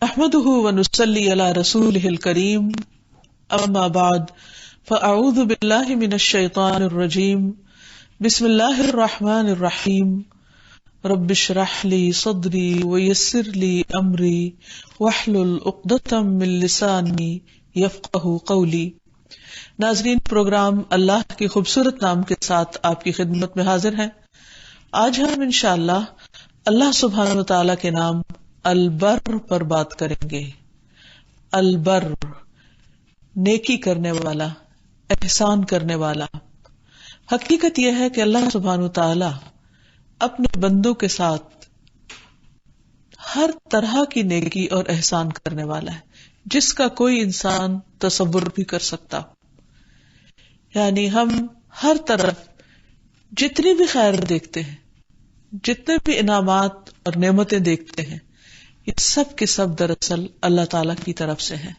نحمده ونصلي على رسوله الكريم اما بعد فاعوذ بالله من الشيطان الرجيم بسم الله الرحمن الرحيم رب اشرح لي صدري ويسر لي امري واحلل عقدة من لساني يفقهوا قولي۔ ناظرین، پروگرام اللہ کے خوبصورت نام کے ساتھ آپ کی خدمت میں حاضر ہیں۔ آج ہم انشاءاللہ اللہ سبحانہ وتعالی کے نام البر پر بات کریں گے۔ البر، نیکی کرنے والا، احسان کرنے والا۔ حقیقت یہ ہے کہ اللہ سبحانہ وتعالی اپنے بندوں کے ساتھ ہر طرح کی نیکی اور احسان کرنے والا ہے، جس کا کوئی انسان تصور بھی کر سکتا ہو۔ یعنی ہم ہر طرف جتنی بھی خیر دیکھتے ہیں، جتنے بھی انعامات اور نعمتیں دیکھتے ہیں، یہ سب کے سب دراصل اللہ تعالی کی طرف سے ہیں۔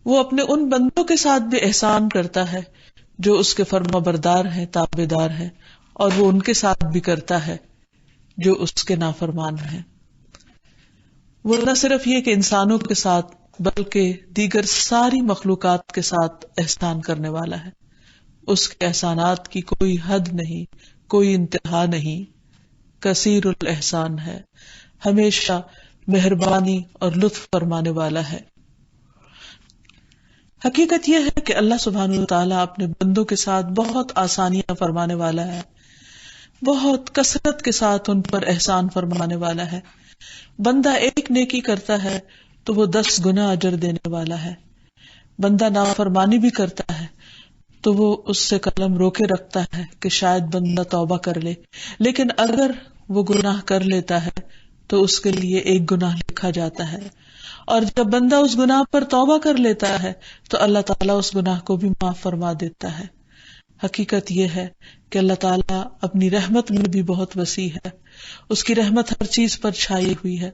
وہ اپنے ان بندوں کے ساتھ بھی احسان کرتا ہے جو اس کے فرما بردار ہیں، تابع دار ہیں، اور وہ ان کے ساتھ بھی کرتا ہے جو اس کے نافرمان ہیں۔ وہ نہ صرف یہ کہ انسانوں کے ساتھ بلکہ دیگر ساری مخلوقات کے ساتھ احسان کرنے والا ہے۔ اس کے احسانات کی کوئی حد نہیں، کوئی انتہا نہیں۔ کثیر الاحسان ہے، ہمیشہ مہربانی اور لطف فرمانے والا ہے۔ حقیقت یہ ہے کہ اللہ سبحانہ وتعالیٰ اپنے بندوں کے ساتھ بہت آسانیاں فرمانے والا ہے، بہت کثرت کے ساتھ ان پر احسان فرمانے والا ہے۔ بندہ ایک نیکی کرتا ہے تو وہ 10 گنا اجر دینے والا ہے۔ بندہ نافرمانی بھی کرتا ہے تو وہ اس سے قلم روکے رکھتا ہے کہ شاید بندہ توبہ کر لے، لیکن اگر وہ گناہ کر لیتا ہے تو اس کے لیے 1 گناہ لکھا جاتا ہے، اور جب بندہ اس گناہ پر توبہ کر لیتا ہے تو اللہ تعالیٰ اس گناہ کو بھی معاف فرما دیتا ہے۔ حقیقت یہ ہے کہ اللہ تعالیٰ اپنی رحمت میں بھی بہت وسیع ہے، اس کی رحمت ہر چیز پر چھائی ہوئی ہے،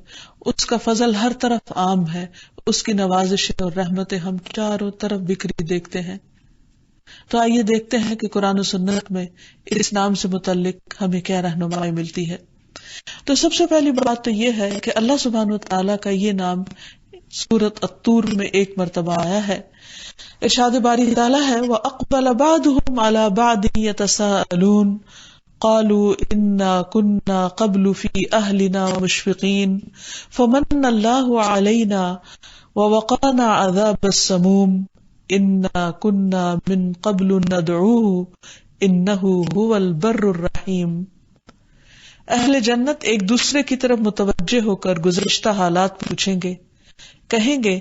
اس کا فضل ہر طرف عام ہے، اس کی نوازشیں اور رحمتیں ہم چاروں طرف بکھری دیکھتے ہیں۔ تو آئیے دیکھتے ہیں کہ قرآن و سنت میں اس نام سے متعلق ہمیں کیا رہنمائی ملتی ہے۔ تو سب سے پہلی بات تو یہ ہے کہ اللہ سبحانہ وتعالیٰ کا یہ نام سورۃ الطور میں 1 مرتبہ آیا ہے۔ ارشاد باری تعالیٰ ہے وَأَقْبَلَ بَعْضُهُمْ عَلَى بَعْضٍ يَتَسَاءَلُونَ قَالُوا إِنَّا كُنَّا قَبْلُ فِي أَهْلِنَا مُشْفِقِينَ فَمَنَّ اللَّهُ عَلَيْنَا وَوَقَانَا عَذَابَ السَّمُومِ إِنَّا كُنَّا مِن قَبْلُ نَدْعُوهُ إِنَّهُ هُوَ الْبَرُّ الرَّحِيمُ۔ اہل جنت ایک دوسرے کی طرف متوجہ ہو کر گزشتہ حالات پوچھیں گے، کہیں گے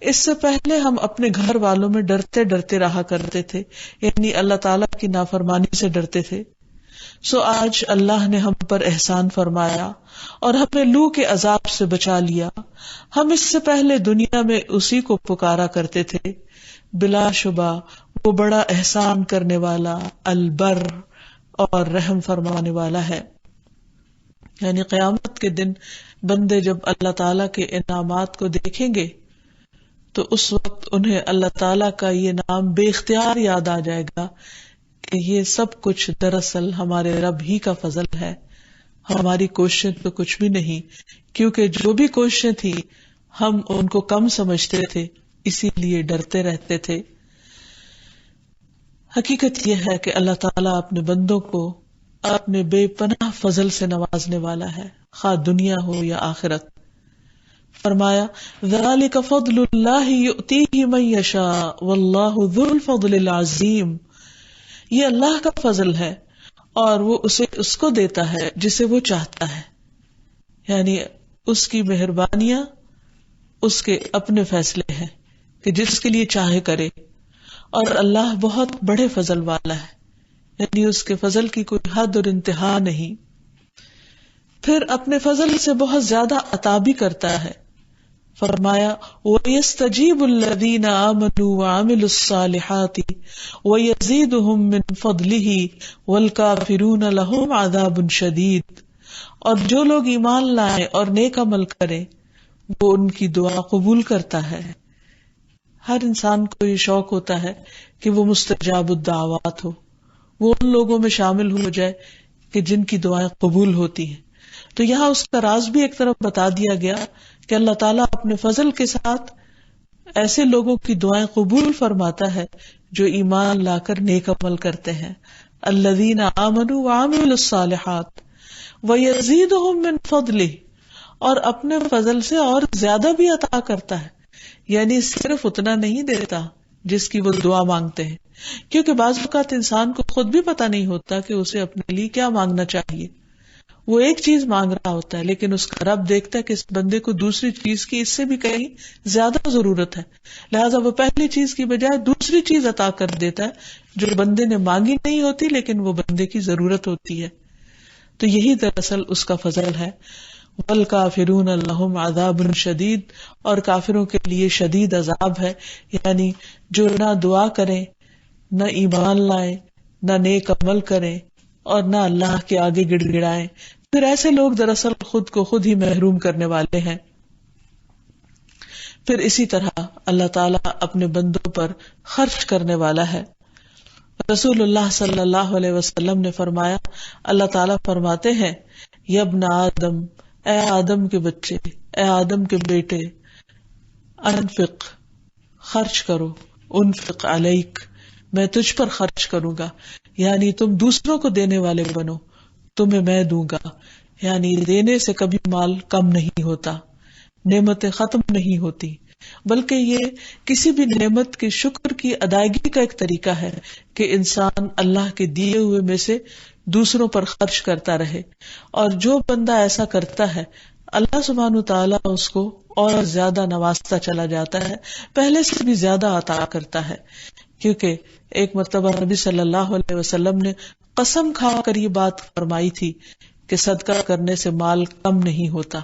اس سے پہلے ہم اپنے گھر والوں میں ڈرتے ڈرتے رہا کرتے تھے، یعنی اللہ تعالیٰ کی نافرمانی سے ڈرتے تھے۔ سو آج اللہ نے ہم پر احسان فرمایا اور ہمیں لو کے عذاب سے بچا لیا۔ ہم اس سے پہلے دنیا میں اسی کو پکارا کرتے تھے، بلا شبہ وہ بڑا احسان کرنے والا، البر اور رحم فرمانے والا ہے۔ یعنی قیامت کے دن بندے جب اللہ تعالیٰ کے انعامات کو دیکھیں گے تو اس وقت انہیں اللہ تعالیٰ کا یہ نام بے اختیار یاد آ جائے گا کہ یہ سب کچھ دراصل ہمارے رب ہی کا فضل ہے، ہماری کوششیں تو کچھ بھی نہیں، کیونکہ جو بھی کوششیں تھی ہم ان کو کم سمجھتے تھے، اسی لیے ڈرتے رہتے تھے۔ حقیقت یہ ہے کہ اللہ تعالیٰ اپنے بندوں کو اپنے بے پناہ فضل سے نوازنے والا ہے، خواہ دنیا ہو یا آخرت۔ فرمایا ذَلِكَ فَضْلُ اللَّهِ يُؤْتِيهِ مَن يَشَاءُ وَاللَّهُ ذُو الْفَضْلِ الْعَظِيمِ۔ یہ اللہ کا فضل ہے اور وہ اسے اس کو دیتا ہے جسے وہ چاہتا ہے، یعنی اس کی مہربانیاں اس کے اپنے فیصلے ہیں کہ جس کے لیے چاہے کرے، اور اللہ بہت بڑے فضل والا ہے، یعنی اس کے فضل کی کوئی حد اور انتہا نہیں۔ پھر اپنے فضل سے بہت زیادہ عطا بھی کرتا ہے۔ فرمایا وَيَسْتَجِيبُ الَّذِينَ آمَنُوا وَعَمِلُوا الصَّالِحَاتِ وَيَزِيدُهُم مِّن فَضْلِهِ وَالْكَافِرُونَ لَهُمْ عَذَابٌ شَدِيدٌ۔ اور جو لوگ ایمان لائیں اور نیک عمل کریں وہ ان کی دعا قبول کرتا ہے۔ ہر انسان کو یہ شوق ہوتا ہے کہ وہ مستجاب الدعوات ہو، وہ ان لوگوں میں شامل ہو جائے کہ جن کی دعائیں قبول ہوتی ہیں۔ تو یہاں اس کا راز بھی ایک طرف بتا دیا گیا کہ اللہ تعالیٰ اپنے اپنے فضل کے ساتھ ایسے لوگوں کی دعائیں قبول فرماتا ہے جو ایمان لا کر نیک عمل کرتے ہیں. الذین آمنوا وعملوا الصالحات ویزیدہم من فضلہ، اور اپنے فضل سے اور زیادہ بھی عطا کرتا ہے، یعنی صرف اتنا نہیں دیتا جس کی وہ دعا مانگتے ہیں، کیونکہ بعض اوقات انسان کو خود بھی پتہ نہیں ہوتا کہ اسے اپنے لیے کیا مانگنا چاہیے. وہ ایک چیز مانگ رہا ہوتا ہے لیکن اس کا رب دیکھتا ہے کہ اس بندے کو دوسری چیز کی اس سے بھی کہیں زیادہ ضرورت ہے، لہٰذا وہ پہلی چیز کی بجائے دوسری چیز عطا کر دیتا ہے جو بندے نے مانگی نہیں ہوتی لیکن وہ بندے کی ضرورت ہوتی ہے. تو یہی دراصل اس کا فضل ہے. والکافرون لہم عذاب شدید، اور کافروں کے لیے شدید عذاب ہے، یعنی جو نہ دعا کریں، نہ ایمان لائیں، نہ نیک عمل کریں اور نہ اللہ کے آگے گڑ گڑائیں، پھر ایسے لوگ دراصل خود کو خود ہی محروم کرنے والے ہیں. پھر اسی طرح اللہ تعالیٰ اپنے بندوں پر خرچ کرنے والا ہے. رسول اللہ صلی اللہ علیہ وسلم نے فرمایا، اللہ تعالیٰ فرماتے ہیں، یا ابن آدم، اے آدم کے بچے، اے آدم کے بیٹے، انفق، خرچ کرو، انفق علیک، میں تجھ پر خرچ کروں گا، یعنی تم دوسروں کو دینے والے بنو، تمہیں میں دوں گا. یعنی دینے سے کبھی مال کم نہیں ہوتا، نعمتیں ختم نہیں ہوتی، بلکہ یہ کسی بھی نعمت کے شکر کی ادائیگی کا ایک طریقہ ہے کہ انسان اللہ کے دیے ہوئے میں سے دوسروں پر خرچ کرتا رہے. اور جو بندہ ایسا کرتا ہے اللہ سبحانہ تعالیٰ اس کو اور زیادہ نوازتا چلا جاتا ہے، پہلے سے بھی زیادہ عطا کرتا ہے. کیونکہ ایک مرتبہ نبی صلی اللہ علیہ وسلم نے قسم کھا کر یہ بات فرمائی تھی کہ صدقہ کرنے سے مال کم نہیں ہوتا.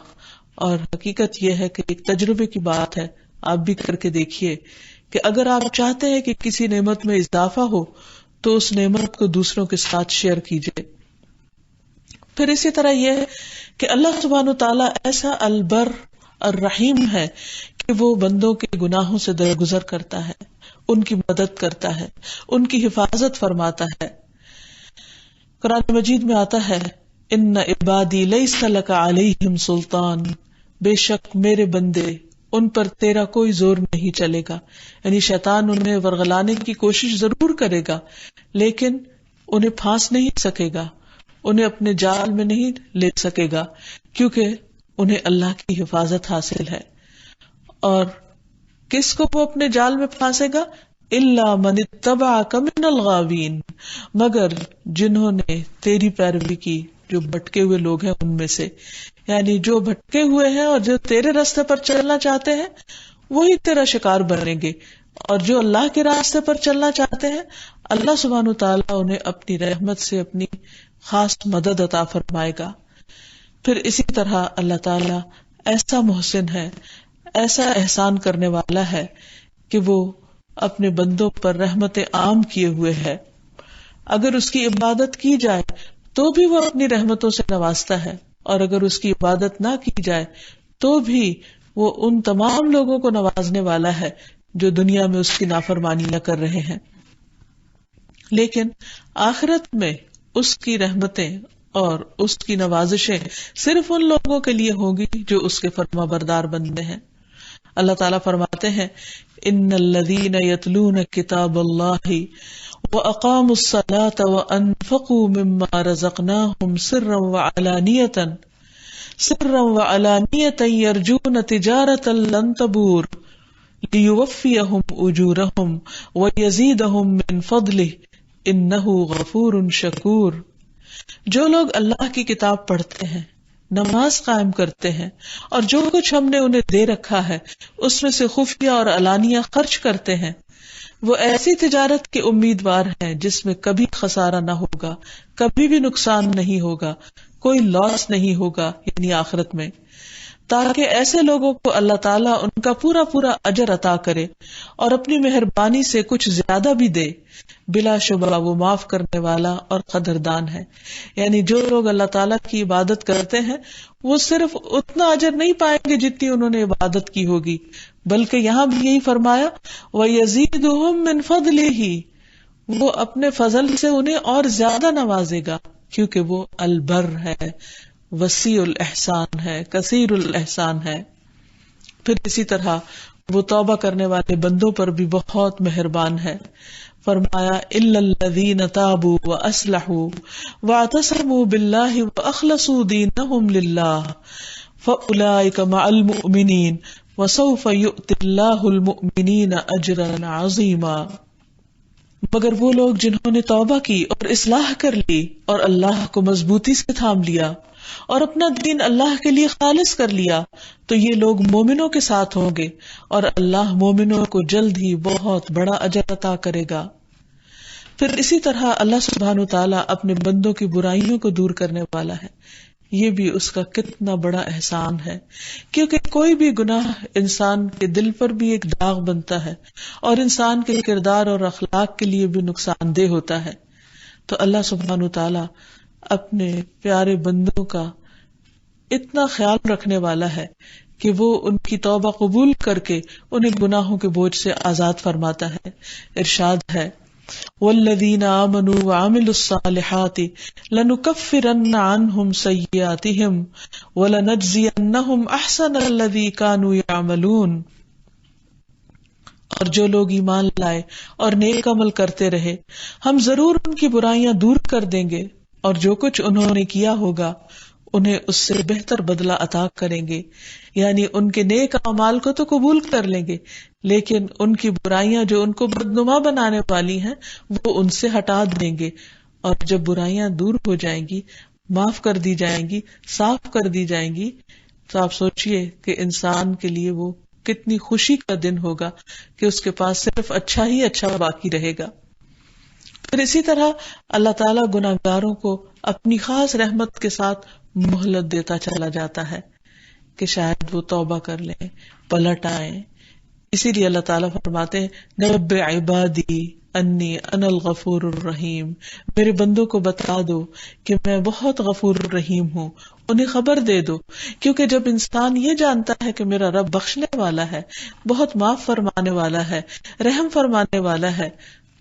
اور حقیقت یہ ہے کہ ایک تجربے کی بات ہے، آپ بھی کر کے دیکھیے کہ اگر آپ چاہتے ہیں کہ کسی نعمت میں اضافہ ہو تو اس نعمت کو دوسروں کے ساتھ شیئر کیجیے. پھر اسی طرح یہ ہے کہ اللہ سبحانہ تعالیٰ ایسا البر الرحیم ہے کہ وہ بندوں کے گناہوں سے درگزر کرتا ہے، ان کی مدد کرتا ہے، ان کی حفاظت فرماتا ہے. قرآن مجید میں آتا ہے، ان عبادی لیس لک علیہم سلطان، بے شک میرے بندے، ان پر تیرا کوئی زور نہیں چلے گا. یعنی شیطان انہیں ورغلانے کی کوشش ضرور کرے گا لیکن انہیں پھانس نہیں سکے گا، انہیں اپنے جال میں نہیں لے سکے گا، کیونکہ انہیں اللہ کی حفاظت حاصل ہے. اور کس کو وہ اپنے جال میں پھانسے گا؟ الا من اتبعک من الغاوین، مگر جنہوں نے تیری پیروی کی، جو بھٹکے ہوئے لوگ ہیں ان میں سے. یعنی جو بھٹکے ہوئے ہیں اور جو تیرے راستے پر چلنا چاہتے ہیں وہی تیرا شکار بنیں گے، اور جو اللہ کے راستے پر چلنا چاہتے ہیں اللہ سبحانہ تعالیٰ انہیں اپنی رحمت سے اپنی خاص مدد عطا فرمائے گا. پھر اسی طرح اللہ تعالیٰ ایسا محسن ہے، ایسا احسان کرنے والا ہے کہ وہ اپنے بندوں پر رحمت عام کیے ہوئے ہے. اگر اس کی عبادت کی جائے تو بھی وہ اپنی رحمتوں سے نوازتا ہے، اور اگر اس کی عبادت نہ کی جائے تو بھی وہ ان تمام لوگوں کو نوازنے والا ہے جو دنیا میں اس کی نافرمانیاں کر رہے ہیں. لیکن آخرت میں اس کی رحمتیں اور اس کی نوازشیں صرف ان لوگوں کے لیے ہوں گی جو اس کے فرما بردار بندے ہیں. اللہ تعالیٰ فرماتے ہیں، ان الذین یتلون کتاب اللہ وَأَقَامُوا الصَّلَاةَ وَأَنفَقُوا مِمَّا رَزَقْنَاهُمْ سِرًّا وَعَلَانِيَةً يَرْجُونَ تِجَارَةً لَن تَبُورَ لِيُوَفِّيَهُمْ أُجُورَهُمْ وَيَزِيدَهُمْ مِنْ فَضْلِهِ إِنَّهُ غَفُورٌ شَكُورٌ. جو لوگ اللہ کی کتاب پڑھتے ہیں، نماز قائم کرتے ہیں، اور جو کچھ ہم نے انہیں دے رکھا ہے اس میں سے خفیہ اور علانیہ خرچ کرتے ہیں، وہ ایسی تجارت کے امیدوار ہیں جس میں کبھی خسارہ نہ ہوگا، کبھی بھی نقصان نہیں ہوگا، کوئی لاس نہیں ہوگا، یعنی آخرت میں، تاکہ ایسے لوگوں کو اللہ تعالیٰ ان کا پورا پورا اجر عطا کرے اور اپنی مہربانی سے کچھ زیادہ بھی دے. بلا شبہ وہ معاف کرنے والا اور قدردان ہے. یعنی جو لوگ اللہ تعالیٰ کی عبادت کرتے ہیں وہ صرف اتنا اجر نہیں پائیں گے جتنی انہوں نے عبادت کی ہوگی، بلکہ یہاں بھی یہی فرمایا وَيَزِيدُهُم مِّن فَضْلِهِ، وہ اپنے فضل سے انہیں اور زیادہ نوازے گا، کیونکہ وہ البر ہے، وسیع الاحسان ہے، کثیر الاحسان ہے. پھر اسی طرح وہ توبہ کرنے والے بندوں پر بھی بہت مہربان ہے. فرمایا الا الذین تابوا واصلحوا واعتصموا باللہ واخلصوا دینہم للہ فاولئک مع المؤمنین وسوف یؤتی اللہ المؤمنین اجرا عظیما. مگر وہ لوگ جنہوں نے توبہ کی اور اصلاح کر لی اور اللہ کو مضبوطی سے تھام لیا اور اپنا دین اللہ کے لیے خالص کر لیا تو یہ لوگ مومنوں کے ساتھ ہوں گے اور اللہ مومنوں کو جلد ہی بہت بڑا اجر عطا کرے گا. پھر اسی طرح اللہ سبحانہ وتعالی اپنے بندوں کی برائیوں کو دور کرنے والا ہے. یہ بھی اس کا کتنا بڑا احسان ہے، کیونکہ کوئی بھی گناہ انسان کے دل پر بھی ایک داغ بنتا ہے اور انسان کے کردار اور اخلاق کے لیے بھی نقصان دہ ہوتا ہے. تو اللہ سبحانہ وتعالی اپنے پیارے بندوں کا اتنا خیال رکھنے والا ہے کہ وہ ان کی توبہ قبول کر کے انہیں گناہوں کے بوجھ سے آزاد فرماتا ہے. ارشاد ہے والذین آمنوا وعملوا الصالحات لنکفرن عنہم سیئاتہم ولنجزینہم احسن الذی کانوا یعملون. اور جو لوگ ایمان لائے اور نیک عمل کرتے رہے ہم ضرور ان کی برائیاں دور کر دیں گے اور جو کچھ انہوں نے کیا ہوگا انہیں اس سے بہتر بدلہ عطا کریں گے. یعنی ان کے نیک اعمال کو تو قبول کر لیں گے لیکن ان کی برائیاں جو ان کو بدنما بنانے والی ہیں وہ ان سے ہٹا دیں گے. اور جب برائیاں دور ہو جائیں گی، معاف کر دی جائیں گی، صاف کر دی جائیں گی، تو آپ سوچئے کہ انسان کے لیے وہ کتنی خوشی کا دن ہوگا کہ اس کے پاس صرف اچھا ہی اچھا باقی رہے گا. پھر اسی طرح اللہ تعالیٰ گناہگاروں کو اپنی خاص رحمت کے ساتھ مہلت دیتا چلا جاتا ہے کہ شاید وہ توبہ کر لیں، پلٹ آئیں. اسی لیے اللہ تعالیٰ فرماتے ہیں نبئ عبادی انی انا الغفور الرحیم، میرے بندوں کو بتا دو کہ میں بہت غفور الرحیم ہوں، انہیں خبر دے دو. کیونکہ جب انسان یہ جانتا ہے کہ میرا رب بخشنے والا ہے، بہت معاف فرمانے والا ہے، رحم فرمانے والا ہے،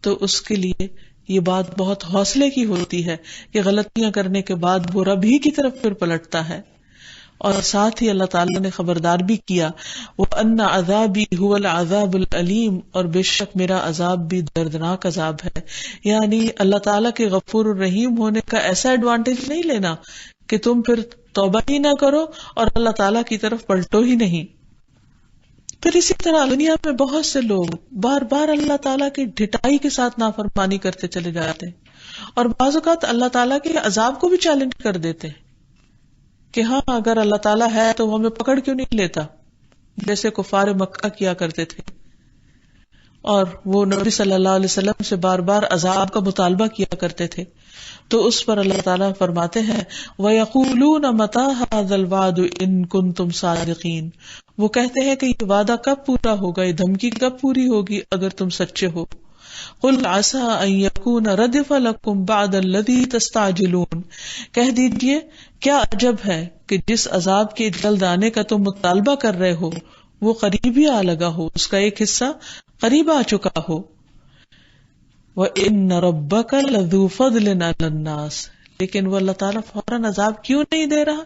تو اس کے لیے یہ بات بہت حوصلے کی ہوتی ہے کہ غلطیاں کرنے کے بعد وہ رب ہی کی طرف پھر پلٹتا ہے. اور ساتھ ہی اللہ تعالیٰ نے خبردار بھی کیا وَأَنَّ عَذَابِي هُوَ الْعَذَابُ الْأَلِيمُ، اور بے شک میرا عذاب بھی دردناک عذاب ہے. یعنی اللہ تعالیٰ کے غفور الرحیم ہونے کا ایسا ایڈوانٹیج نہیں لینا کہ تم پھر توبہ ہی نہ کرو اور اللہ تعالیٰ کی طرف پلٹو ہی نہیں. پھر اسی طرح دنیا میں بہت سے لوگ بار بار اللہ تعالیٰ کی ڈھٹائی کے ساتھ نافرمانی کرتے چلے جاتے ہیں اور بعض اوقات اللہ تعالیٰ کے عذاب کو بھی چیلنج کر دیتے ہیں کہ ہاں اگر اللہ تعالیٰ ہے تو وہ ہمیں پکڑ کیوں نہیں لیتا، جیسے کفار مکہ کیا کرتے تھے. اور وہ نبی صلی اللہ علیہ وسلم سے بار بار عذاب کا مطالبہ کیا کرتے تھے. تو اس پر اللہ تعالیٰ فرماتے ہیں وَيَقُولُونَ مَتَىٰ هَٰذَا الْوَعْدُ إِن كُنتُمْ صَادِقِينَ، وہ کہتے ہیں کہ یہ وعدہ کب پورا ہوگا، یہ دھمکی کب پوری ہوگی اگر تم سچے ہو. قُلْ عَسَىٰ أَن يَكُونَ رَدِفَ لَكُمْ بَعْدَ الَّذِي تَسْتَعْجِلُونَ، کہہ دیجئے کیا عجب ہے کہ جس عذاب کے جلد آنے کا تم مطالبہ کر رہے ہو وہ قریب ہی آ لگا ہو، اس کا ایک حصہ قریب آ چکا ہو. وَإِنَّ رَبَّكَ لَذُو فَضْلٍ عَلَى النَّاسِ، لیکن وہ اللہ تعالیٰ فوراً عذاب کیوں نہیں دے رہا؟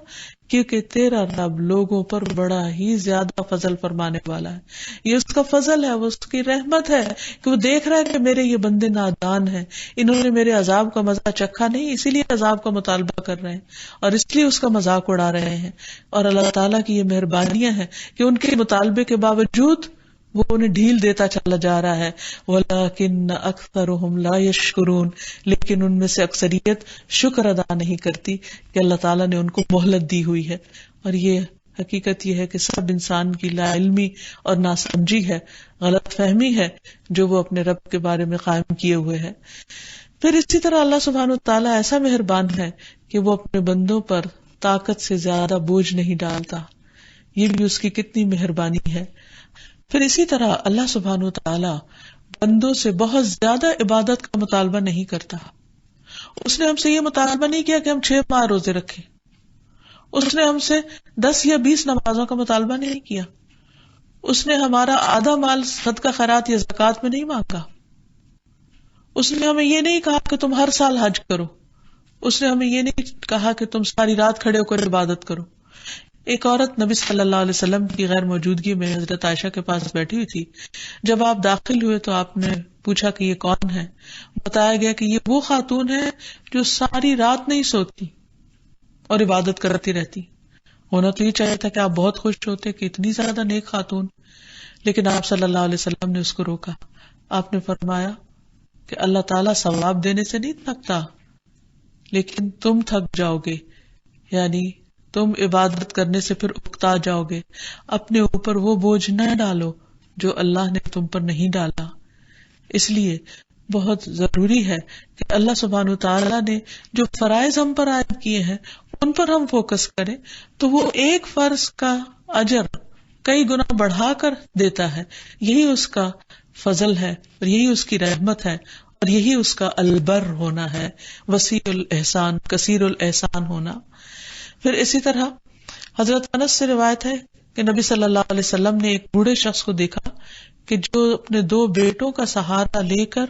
کیونکہ تیرا رب لوگوں پر بڑا ہی زیادہ فضل فرمانے والا ہے. یہ اس کا فضل ہے، وہ اس کی رحمت ہے کہ وہ دیکھ رہا ہے کہ میرے یہ بندے نادان ہیں، انہوں نے میرے عذاب کا مزہ چکھا نہیں، اسی لیے عذاب کا مطالبہ کر رہے ہیں اور اس لیے اس کا مذاق اڑا رہے ہیں. اور اللہ تعالیٰ کی یہ مہربانیاں ہیں کہ ان کے مطالبے کے باوجود وہ انہیں ڈھیل دیتا چلا جا رہا ہے. وَلَٰكِنَّ أَكْثَرُهُمْ لَا يَشْكُرُونَ، لیکن ان میں سے اکثریت شکر ادا نہیں کرتی کہ اللہ تعالیٰ نے ان کو مہلت دی ہوئی ہے. اور یہ حقیقت یہ ہے کہ سب انسان کی لا علمی اور ناسمجھی ہے، غلط فہمی ہے جو وہ اپنے رب کے بارے میں قائم کیے ہوئے ہے. پھر اسی طرح اللہ سبحانہ وتعالیٰ ایسا مہربان ہے کہ وہ اپنے بندوں پر طاقت سے زیادہ بوجھ نہیں ڈالتا. یہ بھی اس کی کتنی مہربانی ہے. پھر اسی طرح اللہ سبحانہ وتعالیٰ بندوں سے بہت زیادہ عبادت کا مطالبہ نہیں کرتا. اس نے ہم سے یہ مطالبہ نہیں کیا کہ ہم 6 ماہ روزے رکھیں. اس نے ہم سے 10 یا 20 نمازوں کا مطالبہ نہیں کیا. اس نے ہمارا آدھا مال صدقہ خیرات یا زکوٰۃ میں نہیں مانگا. اس نے ہمیں یہ نہیں کہا کہ تم ہر سال حج کرو. اس نے ہمیں یہ نہیں کہا کہ تم ساری رات کھڑے ہو کر عبادت کرو. ایک عورت نبی صلی اللہ علیہ وسلم کی غیر موجودگی میں حضرت عائشہ کے پاس بیٹھی ہوئی تھی. جب آپ داخل ہوئے تو آپ نے پوچھا کہ یہ کون ہے. بتایا گیا کہ یہ وہ خاتون ہے جو ساری رات نہیں سوتی اور عبادت کرتی رہتی. ہونا تو یہ چاہیے تھا کہ آپ بہت خوش ہوتے کہ اتنی زیادہ نیک خاتون، لیکن آپ صلی اللہ علیہ وسلم نے اس کو روکا. آپ نے فرمایا کہ اللہ تعالیٰ ثواب دینے سے نہیں تھکتا، لیکن تم تھک جاؤ گے، یعنی تم عبادت کرنے سے پھر اکتا جاؤ گے. اپنے اوپر وہ بوجھ نہ ڈالو جو اللہ نے تم پر نہیں ڈالا. اس لیے بہت ضروری ہے کہ اللہ سبحانہ وتعالیٰ نے جو فرائض ہم پر عائد کیے ہیں ان پر ہم فوکس کریں تو وہ ایک فرض کا اجر کئی گنا بڑھا کر دیتا ہے. یہی اس کا فضل ہے اور یہی اس کی رحمت ہے اور یہی اس کا البر ہونا ہے، وسیع الاحسان کثیر الاحسان ہونا. پھر اسی طرح حضرت انس سے روایت ہے کہ نبی صلی اللہ علیہ وسلم نے ایک بوڑھے شخص کو دیکھا کہ جو اپنے 2 بیٹوں کا سہارا لے کر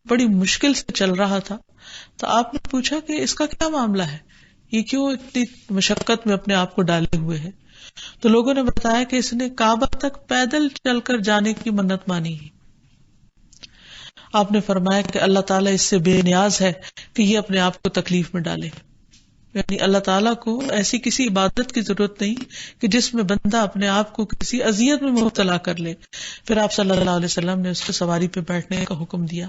بڑی مشکل سے چل رہا تھا. تو آپ نے پوچھا کہ اس کا کیا معاملہ ہے، یہ کیوں اتنی مشقت میں اپنے آپ کو ڈالے ہوئے ہے؟ تو لوگوں نے بتایا کہ اس نے کعبہ تک پیدل چل کر جانے کی منت مانی ہے. آپ نے فرمایا کہ اللہ تعالیٰ اس سے بے نیاز ہے کہ یہ اپنے آپ کو تکلیف میں ڈالے. یعنی اللہ تعالیٰ کو ایسی کسی عبادت کی ضرورت نہیں کہ جس میں بندہ اپنے آپ کو کسی اذیت میں مبتلا کر لے. پھر آپ صلی اللہ علیہ وسلم نے اس کو سواری پہ بیٹھنے کا حکم دیا.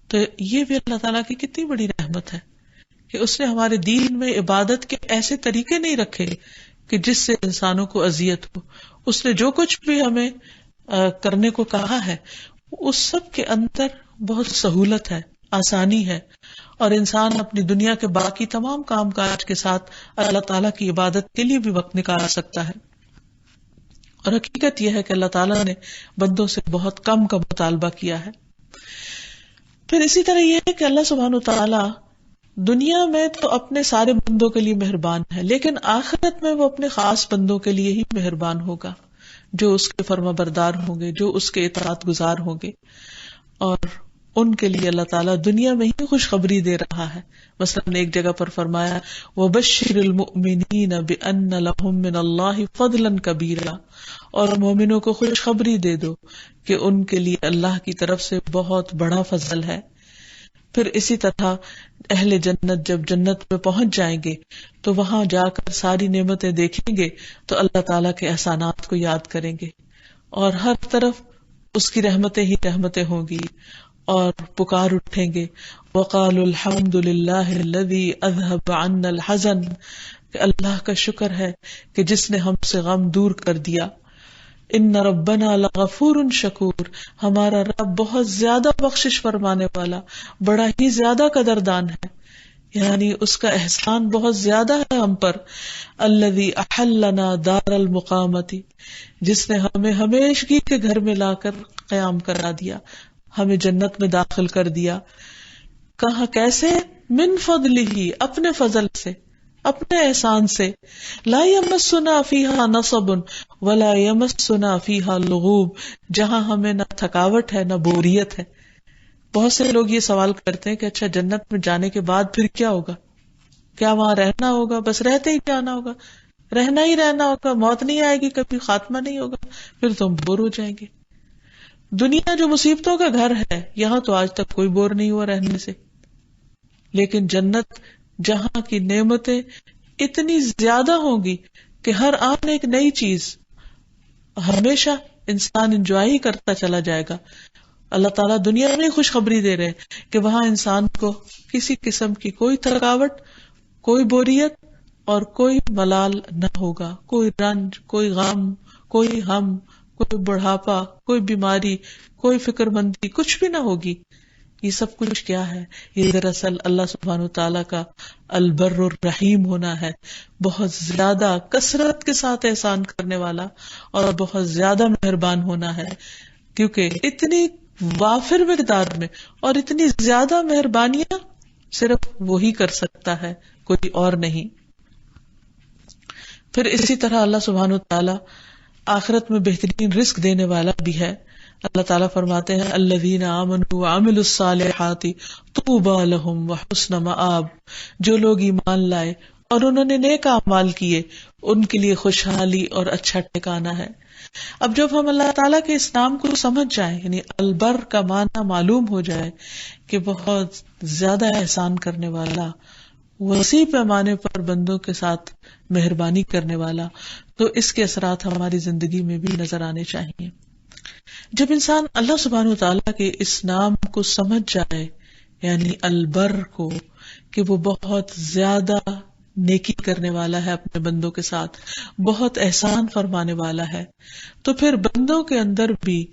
تو یہ بھی اللہ تعالیٰ کی کتنی بڑی رحمت ہے کہ اس نے ہمارے دین میں عبادت کے ایسے طریقے نہیں رکھے کہ جس سے انسانوں کو اذیت ہو. اس نے جو کچھ بھی ہمیں کرنے کو کہا ہے اس سب کے اندر بہت سہولت ہے، آسانی ہے، اور انسان اپنی دنیا کے باقی تمام کام کاج کے ساتھ اللہ تعالیٰ کی عبادت کے لیے بھی وقت نکال سکتا ہے. اور حقیقت یہ ہے کہ اللہ تعالیٰ نے بندوں سے بہت کم کا مطالبہ کیا ہے. پھر اسی طرح یہ ہے کہ اللہ سبحانہ وتعالیٰ دنیا میں تو اپنے سارے بندوں کے لیے مہربان ہے، لیکن آخرت میں وہ اپنے خاص بندوں کے لیے ہی مہربان ہوگا جو اس کے فرما بردار ہوں گے، جو اس کے اطاعت گزار ہوں گے. اور ان کے لیے اللہ تعالیٰ دنیا میں ہی خوشخبری دے رہا ہے. مثلا ایک جگہ پر فرمایا وَبَشِّرِ الْمُؤْمِنِينَ بِأَنَّ لَهُم مِّنَ اللَّهِ فَضْلًا كَبِيرًا، اور مومنوں کو خوشخبری دے دو کہ ان کے لیے اللہ کی طرف سے بہت بڑا فضل ہے. پھر اسی طرح اہل جنت جب جنت میں پہنچ جائیں گے تو وہاں جا کر ساری نعمتیں دیکھیں گے تو اللہ تعالیٰ کے احسانات کو یاد کریں گے اور ہر طرف اس کی رحمتیں ہی رحمتیں ہوں گی اور پکار اٹھیں گے وَقَالُوا الْحَمْدُ لِلَّهِ الَّذِي أَذْهَبَ عَنَّا الْحَزَنَ، کہ اللہ کا شکر ہے کہ جس نے ہم سے غم دور کر دیا. ان ربنا لغفور شکور، ہمارا رب بہت زیادہ بخشش فرمانے والا، بڑا ہی زیادہ قدردان ہے، یعنی اس کا احسان بہت زیادہ ہے ہم پر. الذی احلنا دار المقامتی، جس نے ہمیں ہمیشگی کے گھر میں لا کر قیام کرا دیا، ہمیں جنت میں داخل کر دیا. کہاں کیسے؟ من فضلہ، اپنے فضل سے، اپنے احسان سے. لا یمسنا فیہا نصب ولا یمسنا فیہا لغوب، جہاں ہمیں نہ تھکاوٹ ہے نہ بوریت ہے. بہت سے لوگ یہ سوال کرتے ہیں کہ اچھا جنت میں جانے کے بعد پھر کیا ہوگا؟ کیا وہاں رہنا ہوگا؟ بس رہتے ہی جانا ہوگا، رہنا ہی رہنا ہوگا، موت نہیں آئے گی، کبھی خاتمہ نہیں ہوگا، پھر تو ہم بور ہو جائیں گے. دنیا جو مصیبتوں کا گھر ہے، یہاں تو آج تک کوئی بور نہیں ہوا رہنے سے. لیکن جنت جہاں کی نعمتیں اتنی زیادہ ہوں گی کہ ہر آن ایک نئی چیز ہمیشہ انسان انجوائے ہی کرتا چلا جائے گا. اللہ تعالیٰ دنیا میں خوشخبری دے رہے کہ وہاں انسان کو کسی قسم کی کوئی تھکاوٹ، کوئی بوریت اور کوئی ملال نہ ہوگا، کوئی رنج، کوئی غم، کوئی ہم، کوئی بڑھاپا، کوئی بیماری، کوئی فکر مندی، کچھ بھی نہ ہوگی. یہ سب کچھ کیا ہے؟ یہ دراصل اللہ سبحانہ وتعالیٰ کا البر الرحیم ہونا ہے، بہت زیادہ کثرت کے ساتھ احسان کرنے والا اور بہت زیادہ مہربان ہونا ہے. کیونکہ اتنی وافر مقدار میں اور اتنی زیادہ مہربانیاں صرف وہی کر سکتا ہے، کوئی اور نہیں. پھر اسی طرح اللہ سبحانہ وتعالیٰ آخرت میں بہترین رزق دینے والا بھی ہے. اللہ تعالیٰ فرماتے ہیں الذین آمنوا وعملوا الصالحات طوبی لہم وحسن مآب، جو لوگ ایمان لائے اور انہوں نے نیک اعمال کیے ان کے لیے خوشحالی اور اچھا ٹھکانہ ہے. اب جب ہم اللہ تعالیٰ کے اس نام کو سمجھ جائیں، یعنی البر کا معنی معلوم ہو جائے کہ بہت زیادہ احسان کرنے والا، وسیع پیمانے پر بندوں کے ساتھ مہربانی کرنے والا، تو اس کے اثرات ہماری زندگی میں بھی نظر آنے چاہیے. جب انسان اللہ سبحانہ وتعالیٰ کے اس نام کو سمجھ جائے، یعنی البر کو، کہ وہ بہت زیادہ نیکی کرنے والا ہے اپنے بندوں کے ساتھ، بہت احسان فرمانے والا ہے، تو پھر بندوں کے اندر بھی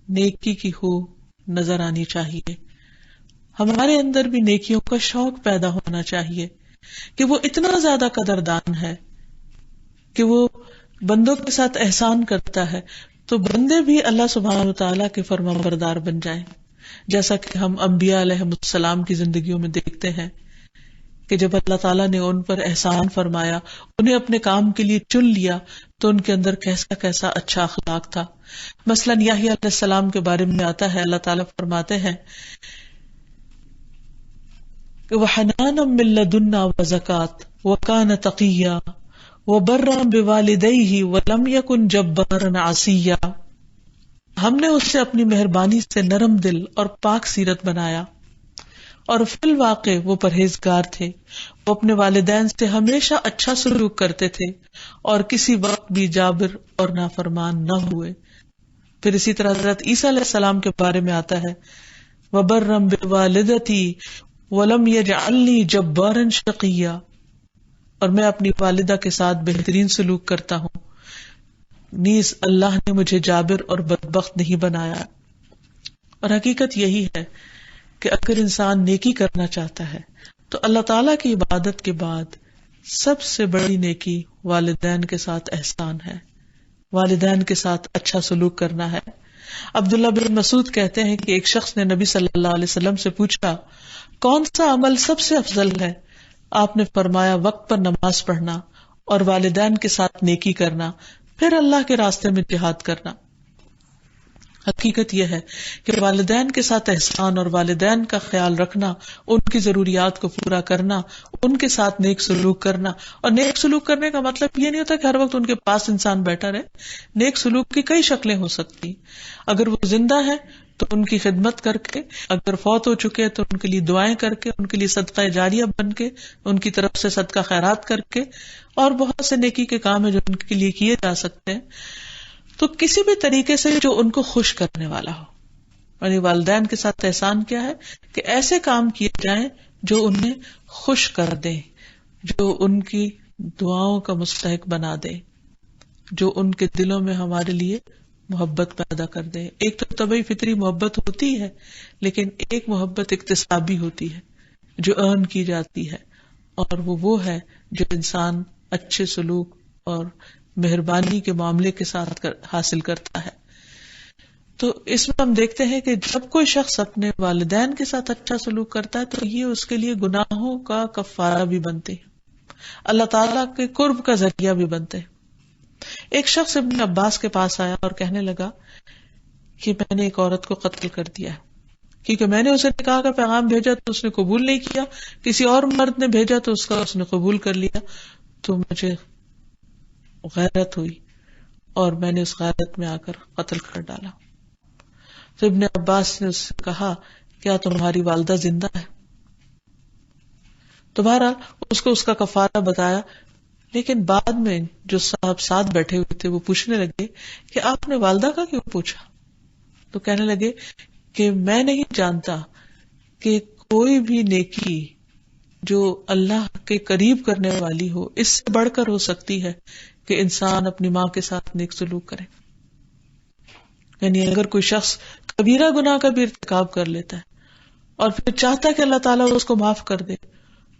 نیکی کی خو نظر آنی چاہیے. ہمارے اندر بھی نیکیوں کا شوق پیدا ہونا چاہیے کہ وہ اتنا زیادہ قدردان ہے کہ وہ بندوں کے ساتھ احسان کرتا ہے، تو بندے بھی اللہ سبحانہ وتعالیٰ کے فرما بردار بن جائیں، جیسا کہ ہم انبیاء علیہ السلام کی زندگیوں میں دیکھتے ہیں کہ جب اللہ تعالیٰ نے ان پر احسان فرمایا، انہیں اپنے کام کے لیے چن لیا، تو ان کے اندر کیسا کیسا اچھا اخلاق تھا. مثلاً یحییٰ علیہ السلام کے بارے میں آتا ہے، اللہ تعالیٰ فرماتے ہیں وَحَنَانًا مِن لَّدُنَّا وَزَكَاةً وَكَانَ تَقِيًّا وَبَرًّا بِوَالِدَيْهِ وَلَمْ يَكُن جَبَّارًا عَصِيًّا. ہم نے اس سے اپنی مہربانی سے نرم دل اور پاک سیرت بنایا، اور فی الواقع وہ پرہیزگار تھے، وہ اپنے والدین سے ہمیشہ اچھا سلوک کرتے تھے اور کسی وقت بھی جابر اور نافرمان نہ ہوئے. پھر اسی طرح حضرت عیسیٰ علیہ السلام کے بارے میں آتا ہے وَبَرًّا بِوَالِدَتِي وَلَمْ يَجْعَلْنِي جَبَّارًا شَقِيًّا، اور میں اپنی والدہ کے ساتھ بہترین سلوک کرتا ہوں، نیز اللہ نے مجھے جابر اور بدبخت نہیں بنایا. اور حقیقت یہی ہے کہ اگر انسان نیکی کرنا چاہتا ہے تو اللہ تعالیٰ کی عبادت کے بعد سب سے بڑی نیکی والدین کے ساتھ احسان ہے، والدین کے ساتھ اچھا سلوک کرنا ہے. عبداللہ بن مسعود کہتے ہیں کہ ایک شخص نے نبی صلی اللہ علیہ وسلم سے پوچھا کون سا عمل سب سے افضل ہے؟ آپ نے فرمایا وقت پر نماز پڑھنا اور والدین کے ساتھ نیکی کرنا، پھر اللہ کے راستے میں جہاد کرنا. حقیقت یہ ہے کہ والدین کے ساتھ احسان اور والدین کا خیال رکھنا، ان کی ضروریات کو پورا کرنا، ان کے ساتھ نیک سلوک کرنا. اور نیک سلوک کرنے کا مطلب یہ نہیں ہوتا کہ ہر وقت ان کے پاس انسان بیٹھا رہے. نیک سلوک کی کئی شکلیں ہو سکتی. اگر وہ زندہ ہے تو ان کی خدمت کر کے، اگر فوت ہو چکے تو ان کے لیے دعائیں کر کے، ان کے لیے صدقہ جاریہ بن کے، ان کی طرف سے صدقہ خیرات کر کے، اور بہت سے نیکی کے کام ہیں جو ان کے لیے کیے جا سکتے ہیں. تو کسی بھی طریقے سے جو ان کو خوش کرنے والا ہو. یعنی والدین کے ساتھ احسان کیا ہے کہ ایسے کام کیے جائیں جو انہیں خوش کر دیں، جو ان کی دعاؤں کا مستحق بنا دے، جو ان کے دلوں میں ہمارے لیے محبت پیدا کر دے. ایک تو طبعی فطری محبت ہوتی ہے، لیکن ایک محبت اکتسابی ہوتی ہے جو ارن کی جاتی ہے، اور وہ ہے جو انسان اچھے سلوک اور مہربانی کے معاملے کے ساتھ حاصل کرتا ہے. تو اس میں ہم دیکھتے ہیں کہ جب کوئی شخص اپنے والدین کے ساتھ اچھا سلوک کرتا ہے تو یہ اس کے لیے گناہوں کا کفارہ بھی بنتے ہیں، اللہ تعالیٰ کے قرب کا ذریعہ بھی بنتے ہیں. ایک شخص ابن عباس کے پاس آیا اور کہنے لگا کہ میں نے ایک عورت کو قتل کر دیا کیونکہ میں نے اسے نکاح کا پیغام بھیجا تو اس نے قبول نہیں کیا، کسی اور مرد نے بھیجا تو اس نے قبول کر لیا، تو مجھے غیرت ہوئی اور میں نے اس غیرت میں آ کر قتل کر ڈالا. تو ابن عباس نے اس سے کہا کیا تمہاری والدہ زندہ ہے؟ تمہارا اس کو اس کا کفارہ بتایا. لیکن بعد میں جو صاحب ساتھ بیٹھے ہوئے تھے وہ پوچھنے لگے کہ آپ نے والدہ کا کیوں پوچھا؟ تو کہنے لگے کہ میں نہیں جانتا کہ کوئی بھی نیکی جو اللہ کے قریب کرنے والی ہو اس سے بڑھ کر ہو سکتی ہے کہ انسان اپنی ماں کے ساتھ نیک سلوک کرے. یعنی اگر کوئی شخص کبیرہ گناہ کا بھی ارتکاب کر لیتا ہے اور پھر چاہتا ہے کہ اللہ تعالیٰ اس کو معاف کر دے،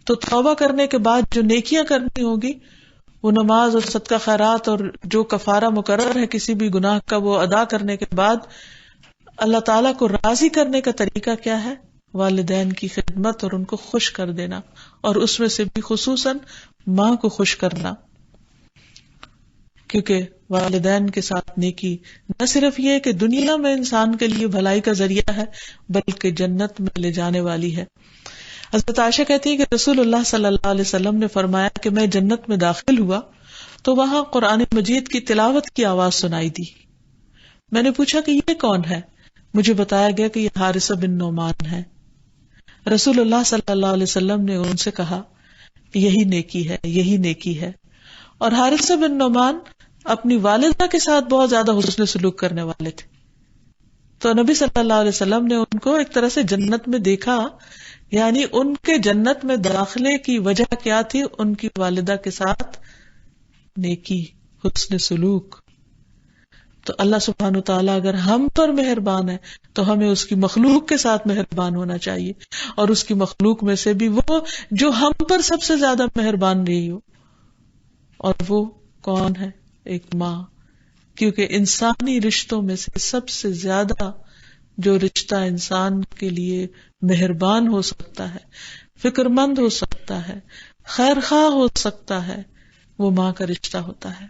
تو توبہ کرنے کے بعد جو نیکیاں کرنی ہوگی وہ نماز اور صدقہ خیرات اور جو کفارہ مقرر ہے کسی بھی گناہ کا وہ ادا کرنے کے بعد اللہ تعالیٰ کو راضی کرنے کا طریقہ کیا ہے؟ والدین کی خدمت اور ان کو خوش کر دینا، اور اس میں سے بھی خصوصاً ماں کو خوش کرنا. کیونکہ والدین کے ساتھ نیکی نہ صرف یہ کہ دنیا میں انسان کے لیے بھلائی کا ذریعہ ہے بلکہ جنت میں لے جانے والی ہے. حضرت عائشہ کہتی ہے کہ رسول اللہ صلی اللہ علیہ وسلم نے فرمایا کہ میں جنت میں داخل ہوا تو وہاں قرآن مجید کی تلاوت کی آواز سنائی دی. میں نے پوچھا کہ یہ کون ہے؟ مجھے بتایا گیا کہ یہ حارثہ بن نعمان ہے. رسول اللہ صلی اللہ علیہ وسلم نے ان سے کہا یہی نیکی ہے، یہی نیکی ہے. اور حارثہ بن نعمان اپنی والدہ کے ساتھ بہت زیادہ حسن سلوک کرنے والے تھے. تو نبی صلی اللہ علیہ وسلم نے ان کو ایک طرح سے جنت میں دیکھا، یعنی ان کے جنت میں داخلے کی وجہ کیا تھی؟ ان کی والدہ کے ساتھ نیکی، حسن سلوک. تو اللہ سبحانہ وتعالیٰ اگر ہم پر مہربان ہے تو ہمیں اس کی مخلوق کے ساتھ مہربان ہونا چاہیے، اور اس کی مخلوق میں سے بھی وہ جو ہم پر سب سے زیادہ مہربان رہی ہو. اور وہ کون ہے؟ ایک ماں. کیونکہ انسانی رشتوں میں سے سب سے زیادہ جو رشتہ انسان کے لیے مہربان ہو سکتا ہے، فکر مند ہو سکتا ہے، خیر خواہ ہو سکتا ہے، وہ ماں کا رشتہ ہوتا ہے.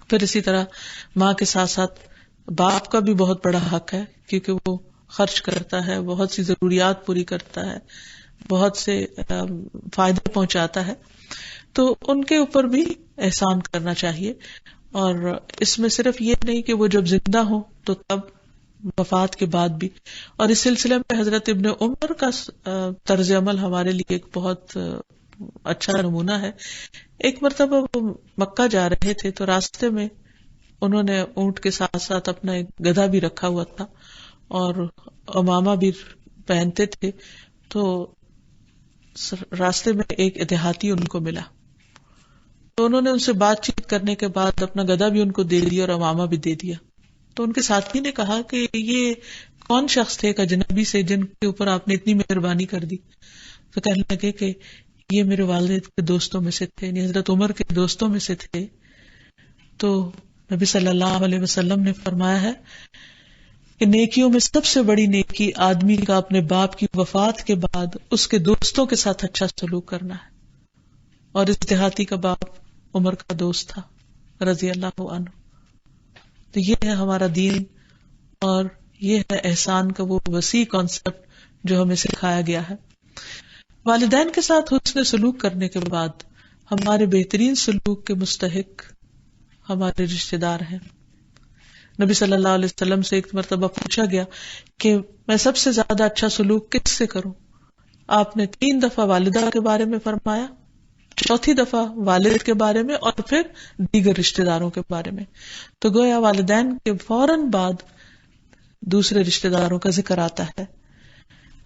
پھر اسی طرح ماں کے ساتھ ساتھ باپ کا بھی بہت بڑا حق ہے، کیونکہ وہ خرچ کرتا ہے، بہت سی ضروریات پوری کرتا ہے، بہت سے فائدے پہنچاتا ہے. تو ان کے اوپر بھی احسان کرنا چاہیے. اور اس میں صرف یہ نہیں کہ وہ جب زندہ ہوں تو تب، وفات کے بعد بھی. اور اس سلسلے میں حضرت ابن عمر کا طرز عمل ہمارے لیے ایک بہت اچھا نمونہ ہے. ایک مرتبہ وہ مکہ جا رہے تھے تو راستے میں انہوں نے اونٹ کے ساتھ ساتھ اپنا ایک گدھا بھی رکھا ہوا تھا اور عمامہ بھی پہنتے تھے. تو راستے میں ایک دیہاتی ان کو ملا، تو انہوں نے ان سے بات چیت کرنے کے بعد اپنا گدھا بھی ان کو دے دیا اور عمامہ بھی دے دیا. تو ان کے ساتھی نے کہا کہ یہ کون شخص تھے ایک اجنبی سے جن کے اوپر آپ نے اتنی مہربانی کر دی؟ تو کہنے لگے کہ یہ میرے والد کے دوستوں میں سے تھے، یعنی حضرت عمر کے دوستوں میں سے تھے. تو نبی صلی اللہ علیہ وسلم نے فرمایا ہے کہ نیکیوں میں سب سے بڑی نیکی آدمی کا اپنے باپ کی وفات کے بعد اس کے دوستوں کے ساتھ اچھا سلوک کرنا ہے. اور اس دیہاتی کا باپ عمر کا دوست تھا رضی اللہ عنہ. تو یہ ہے ہمارا دین، اور یہ ہے احسان کا وہ وسیع کانسیپٹ جو ہمیں سکھایا گیا ہے. والدین کے ساتھ حسن سلوک کرنے کے بعد ہمارے بہترین سلوک کے مستحق ہمارے رشتہ دار ہیں. نبی صلی اللہ علیہ وسلم سے ایک مرتبہ پوچھا گیا کہ میں سب سے زیادہ اچھا سلوک کس سے کروں؟ آپ نے 3 دفعہ والدہ کے بارے میں فرمایا، 4تھی دفعہ والد کے بارے میں، اور پھر دیگر رشتہ داروں کے بارے میں. تو گویا والدین کے فوراً بعد دوسرے رشتہ داروں کا ذکر آتا ہے.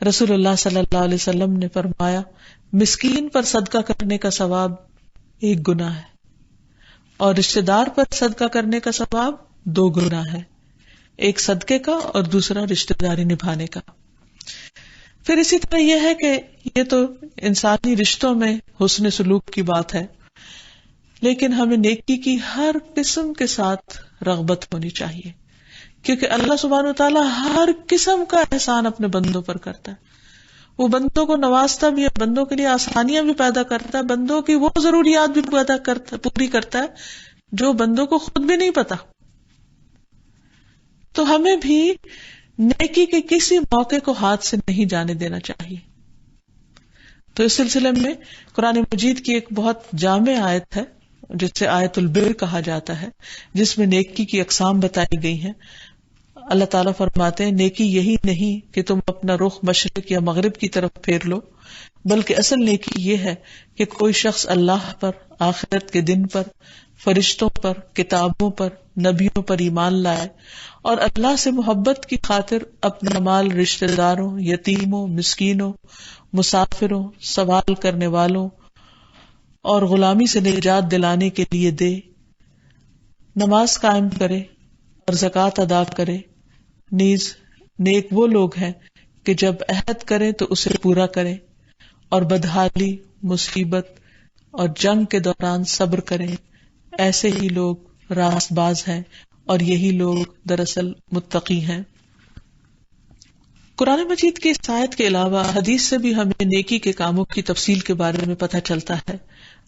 رسول اللہ صلی اللہ علیہ وسلم نے فرمایا مسکین پر صدقہ کرنے کا ثواب 1 گناہ ہے، اور رشتہ دار پر صدقہ کرنے کا ثواب 2 گناہ ہے، ایک صدقے کا اور دوسرا رشتہ داری نبھانے کا. پھر اسی طرح یہ ہے کہ یہ تو انسانی رشتوں میں حسن سلوک کی بات ہے، لیکن ہمیں نیکی کی ہر قسم کے ساتھ رغبت ہونی چاہیے، کیونکہ اللہ سبحانہ وتعالیٰ ہر قسم کا احسان اپنے بندوں پر کرتا ہے. وہ بندوں کو نوازتا بھی ہے، بندوں کے لیے آسانیاں بھی پیدا کرتا ہے، بندوں کی وہ ضروریات بھی پوری کرتا ہے جو بندوں کو خود بھی نہیں پتا. تو ہمیں بھی نیکی کے کسی موقع کو ہاتھ سے نہیں جانے دینا چاہیے. تو اس سلسلے میں قرآن مجید کی ایک بہت جامع آیت ہے جسے آیت البر کہا جاتا ہے، جس میں نیکی کی اقسام بتائی گئی ہیں. اللہ تعالیٰ فرماتے ہیں نیکی یہی نہیں کہ تم اپنا رخ مشرق یا مغرب کی طرف پھیر لو، بلکہ اصل نیکی یہ ہے کہ کوئی شخص اللہ پر، آخرت کے دن پر، فرشتوں پر، کتابوں پر، نبیوں پر ایمان لائے اور اللہ سے محبت کی خاطر اپنا مال رشتہ داروں، یتیموں، مسکینوں، مسافروں، سوال کرنے والوں اور غلامی سے نجات دلانے کے لیے دے، نماز قائم کرے اور زکوٰۃ ادا کرے. نیز نیک وہ لوگ ہیں کہ جب عہد کریں تو اسے پورا کریں، اور بدحالی، مصیبت اور جنگ کے دوران صبر کریں. ایسے ہی لوگ راست باز ہیں اور یہی لوگ دراصل متقی ہیں. قرآن مجید کی اس آیت کے علاوہ حدیث سے بھی ہمیں نیکی کے کاموں کی تفصیل کے بارے میں پتہ چلتا ہے.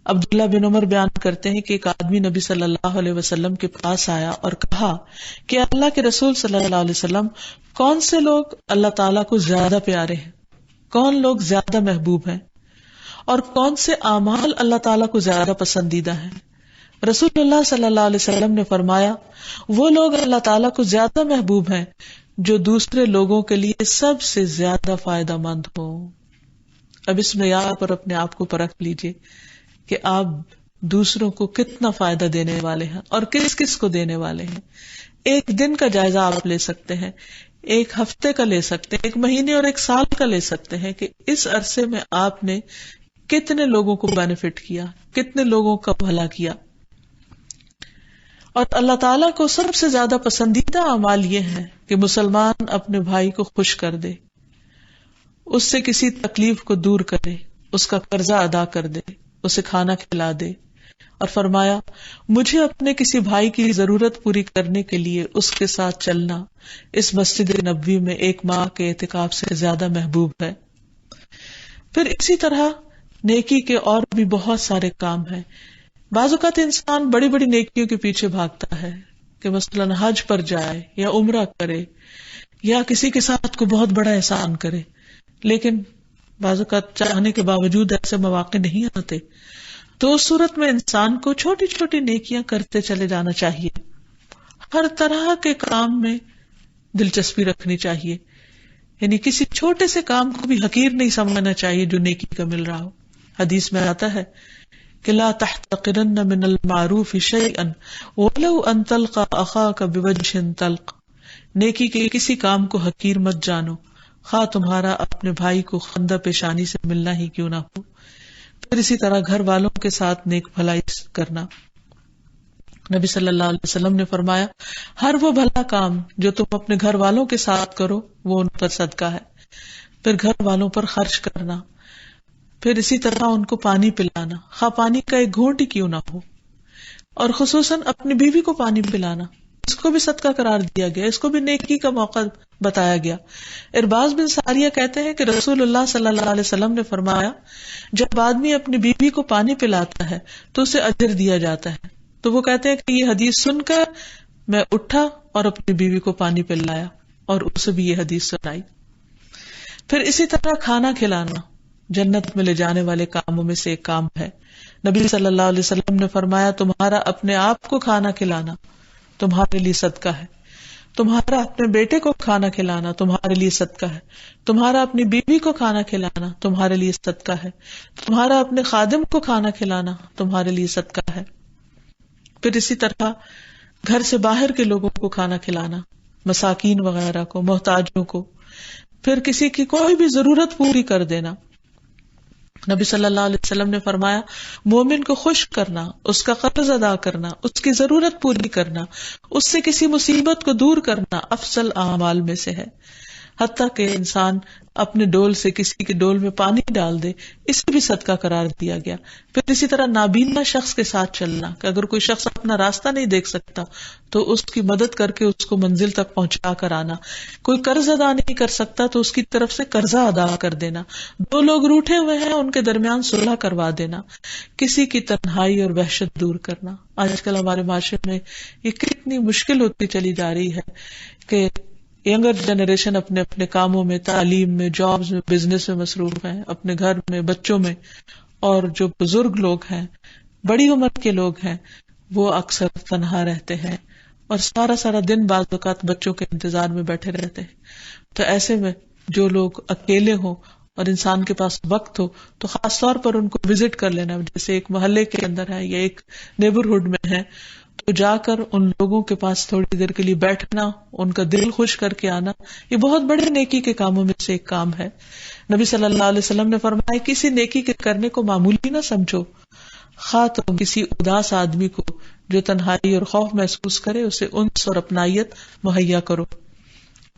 عبداللہ بن عمر بیان کرتے ہیں کہ ایک آدمی نبی صلی اللہ علیہ وسلم کے پاس آیا اور کہا کہ اللہ کے رسول صلی اللہ علیہ وسلم، کون سے لوگ اللہ تعالیٰ کو زیادہ پیارے ہیں، کون لوگ زیادہ محبوب ہیں، اور کون سے اعمال اللہ تعالیٰ کو زیادہ پسندیدہ ہیں؟ رسول اللہ صلی اللہ علیہ وسلم نے فرمایا وہ لوگ اللہ تعالیٰ کو زیادہ محبوب ہیں جو دوسرے لوگوں کے لیے سب سے زیادہ فائدہ مند ہوں. اب اس معیار پر اپنے آپ کو پرکھ لیجئے کہ آپ دوسروں کو کتنا فائدہ دینے والے ہیں اور کس کس کو دینے والے ہیں. ایک دن کا جائزہ آپ لے سکتے ہیں, ایک ہفتے کا لے سکتے ہیں, ایک مہینے اور ایک سال کا لے سکتے ہیں کہ اس عرصے میں آپ نے کتنے لوگوں کو بینیفٹ کیا, کتنے لوگوں کا بھلا کیا. اور اللہ تعالیٰ کو سب سے زیادہ پسندیدہ اعمال یہ ہے کہ مسلمان اپنے بھائی کو خوش کر دے, اس سے کسی تکلیف کو دور کرے, اس کا قرضہ ادا کر دے, اسے کھانا کھلا دے. اور فرمایا مجھے اپنے کسی بھائی کی ضرورت پوری کرنے کے لیے اس کے ساتھ چلنا اس مسجد نبوی میں 1 ماہ کے اعتکاف سے زیادہ محبوب ہے. پھر اسی طرح نیکی کے اور بھی بہت سارے کام ہیں. بعض اوقات انسان بڑی بڑی نیکیوں کے پیچھے بھاگتا ہے کہ مثلاً حج پر جائے یا عمرہ کرے یا کسی کے ساتھ کو بہت بڑا احسان کرے, لیکن بعض اوقات چاہنے کے باوجود ایسے مواقع نہیں آتے. تو اس صورت میں انسان کو چھوٹی چھوٹی نیکیاں کرتے چلے جانا چاہیے. ہر طرح کے کام میں دلچسپی رکھنی چاہیے, یعنی کسی چھوٹے سے کام کو بھی حقیر نہیں سمجھنا چاہیے جو نیکی کا مل رہا ہو. حدیث میں آتا ہے کہ لا تحتقرن من المعروف شیئا ولو ان تلقى اخاك بوجه طلق. نیکی کے کسی کام کو حقیر مت جانو, خواہ تمہارا اپنے بھائی کو خندہ پیشانی سے ملنا ہی کیوں نہ ہو. پھر اسی طرح گھر والوں کے ساتھ نیک بھلائی کرنا. نبی صلی اللہ علیہ وسلم نے فرمایا ہر وہ بھلا کام جو تم اپنے گھر والوں کے ساتھ کرو وہ ان پر صدقہ ہے. پھر گھر والوں پر خرچ کرنا. پھر اسی طرح ان کو پانی پلانا, خواہ پانی کا ایک گھونٹ ہی کیوں نہ ہو. اور خصوصاً اپنی بیوی کو پانی پلانا, اس کو بھی صدقہ قرار دیا گیا, اس کو بھی نیکی کا موقع بتایا گیا. ارباز بن ساریہ کہتے ہیں کہ رسول اللہ صلی اللہ علیہ وسلم نے فرمایا جب آدمی اپنی بیوی کو پانی پلاتا ہے تو اسے اجر دیا جاتا ہے. تو وہ کہتے ہیں کہ یہ حدیث سن کر میں اٹھا اور اپنی بیوی کو پانی پلایا اور اسے بھی یہ حدیث سنائی. پھر اسی طرح کھانا کھلانا جنت میں لے جانے والے کاموں میں سے ایک کام ہے. نبی صلی اللہ علیہ وسلم نے فرمایا تمہارا اپنے آپ کو کھانا کھلانا تمہارے لیے صدقہ ہے, تمہارا اپنے بیٹے کو کھانا کھلانا تمہارے لیے صدقہ ہے, تمہارا اپنی بیوی کو کھانا کھلانا تمہارے لیے صدقہ ہے, تمہارا اپنے خادم کو کھانا کھلانا تمہارے لیے صدقہ ہے. پھر اسی طرح گھر سے باہر کے لوگوں کو کھانا کھلانا, مساکین وغیرہ کو, محتاجوں کو. پھر کسی کی کوئی بھی ضرورت پوری کر دینا. نبی صلی اللہ علیہ وسلم نے فرمایا مومن کو خوش کرنا, اس کا قرض ادا کرنا, اس کی ضرورت پوری کرنا, اس سے کسی مصیبت کو دور کرنا افضل اعمال میں سے ہے. حتیٰ کہ انسان اپنے ڈول سے کسی کے ڈول میں پانی ڈال دے اسے بھی صدقہ قرار دیا گیا. پھر اسی طرح نابینا شخص کے ساتھ چلنا, کہ اگر کوئی شخص اپنا راستہ نہیں دیکھ سکتا تو اس کی مدد کر کے اس کو منزل تک پہنچا کر آنا. کوئی قرض ادا نہیں کر سکتا تو اس کی طرف سے قرضہ ادا کر دینا. 2 لوگ روٹھے ہوئے ہیں ان کے درمیان صلح کروا دینا. کسی کی تنہائی اور وحشت دور کرنا. آج کل ہمارے معاشرے میں یہ کتنی مشکل ہوتی چلی جا رہی ہے کہ ینگر جنریشن اپنے اپنے کاموں میں, تعلیم میں, جابز میں, بزنس میں مصروف ہیں, اپنے گھر میں, بچوں میں. اور جو بزرگ لوگ ہیں, بڑی عمر کے لوگ ہیں, وہ اکثر تنہا رہتے ہیں اور سارا دن بعض اوقات بچوں کے انتظار میں بیٹھے رہتے ہیں. تو ایسے میں جو لوگ اکیلے ہوں اور انسان کے پاس وقت ہو تو خاص طور پر ان کو وزٹ کر لینا, جیسے ایک محلے کے اندر ہے یا ایک نیبرہڈ میں ہے تو جا کر ان لوگوں کے پاس تھوڑی دیر کے لیے بیٹھنا, ان کا دل خوش کر کے آنا, یہ بہت بڑے نیکی کے کاموں میں سے ایک کام ہے. نبی صلی اللہ علیہ وسلم نے فرمایا کسی نیکی کے کرنے کو معمولی نہ سمجھو, خواہ تم کسی اداس آدمی کو جو تنہائی اور خوف محسوس کرے اسے انس اور اپنائیت مہیا کرو.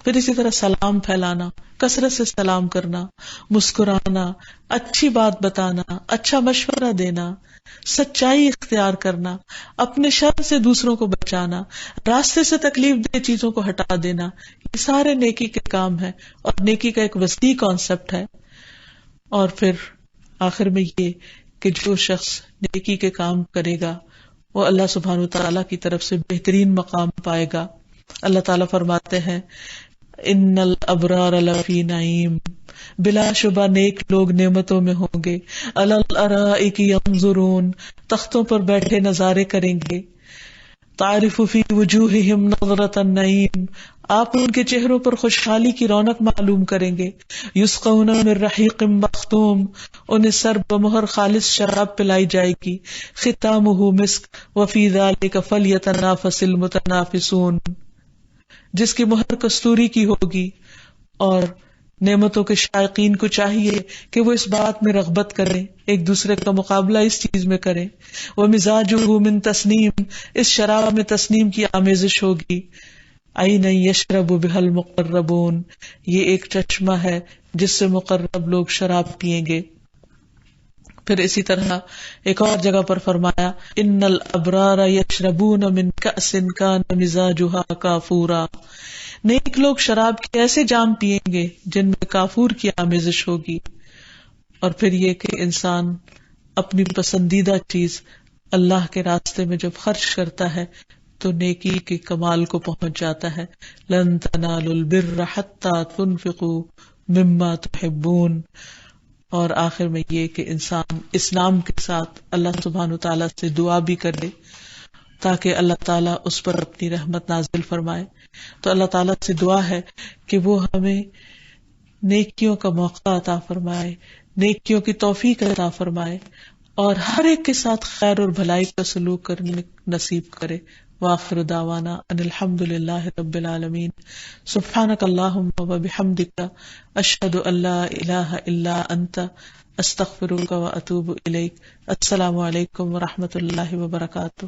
پھر اسی طرح سلام پھیلانا, کثرت سے سلام کرنا, مسکرانا, اچھی بات بتانا, اچھا مشورہ دینا, سچائی اختیار کرنا, اپنے شر سے دوسروں کو بچانا, راستے سے تکلیف دہ چیزوں کو ہٹا دینا, یہ سارے نیکی کے کام ہیں اور نیکی کا ایک وسیع کانسیپٹ ہے. اور پھر آخر میں یہ کہ جو شخص نیکی کے کام کرے گا وہ اللہ سبحانہ وتعالیٰ کی طرف سے بہترین مقام پائے گا. اللہ تعالیٰ فرماتے ہیں ان الابرار لفی نعیم بلا شبہ نیک لوگ نعمتوں میں ہوں گے. علی الارائک ینظرون، تختوں پر بیٹھے نظارے کریں گے. تعرف فی وجوہہم نظرۃ النعیم، آپ ان کے چہروں پر خوشحالی کی رونق معلوم کریں گے. یسقون من رحیق مختوم، انہیں سرب مہر خالص شراب پلائی جائے گی. ختامہ مسک وفی ذلک فلیتنافس المتنافسون، جس کی مہر کستوری کی ہوگی. اور نعمتوں کے شائقین کو چاہیے کہ وہ اس بات میں رغبت کریں، ایک دوسرے کا مقابلہ اس چیز میں کریں. ومزاجہ من تسنیم، اس شراب میں تسنیم کی آمیزش ہوگی. عین یشرب بها المقربون، یہ ایک چشمہ ہے جس سے مقرب لوگ شراب پیئیں گے. پھر اسی طرح ایک اور جگہ پر فرمایا ان الابرار یشربون من کأس کان مزاجها کافورا، نیک لوگ شراب کے ایسے جام پیئیں گے جن میں کافور کی آمیزش ہوگی. اور پھر یہ کہ انسان اپنی پسندیدہ چیز اللہ کے راستے میں جب خرچ کرتا ہے تو نیکی کے کمال کو پہنچ جاتا ہے. لن تنالوا البر حتى تنفقوا مما تحبون. اور آخر میں یہ کہ انسان اسلام کے ساتھ اللہ سبحانہ وتعالیٰ سے دعا بھی کرے تاکہ اللہ تعالیٰ اس پر اپنی رحمت نازل فرمائے. تو اللہ تعالیٰ سے دعا ہے کہ وہ ہمیں نیکیوں کا موقع عطا فرمائے، نیکیوں کی توفیق عطا فرمائے، اور ہر ایک کے ساتھ خیر اور بھلائی کا سلوک کرنے نصیب کرے. وآخر دعوانا ان الحمد للہ رب العالمین. سبحانک اللہم وبحمدک، اشہد ان لا الہ الا انت، استغفرک واتوب الیک. السلام علیکم ورحمۃ اللہ وبرکاتہ.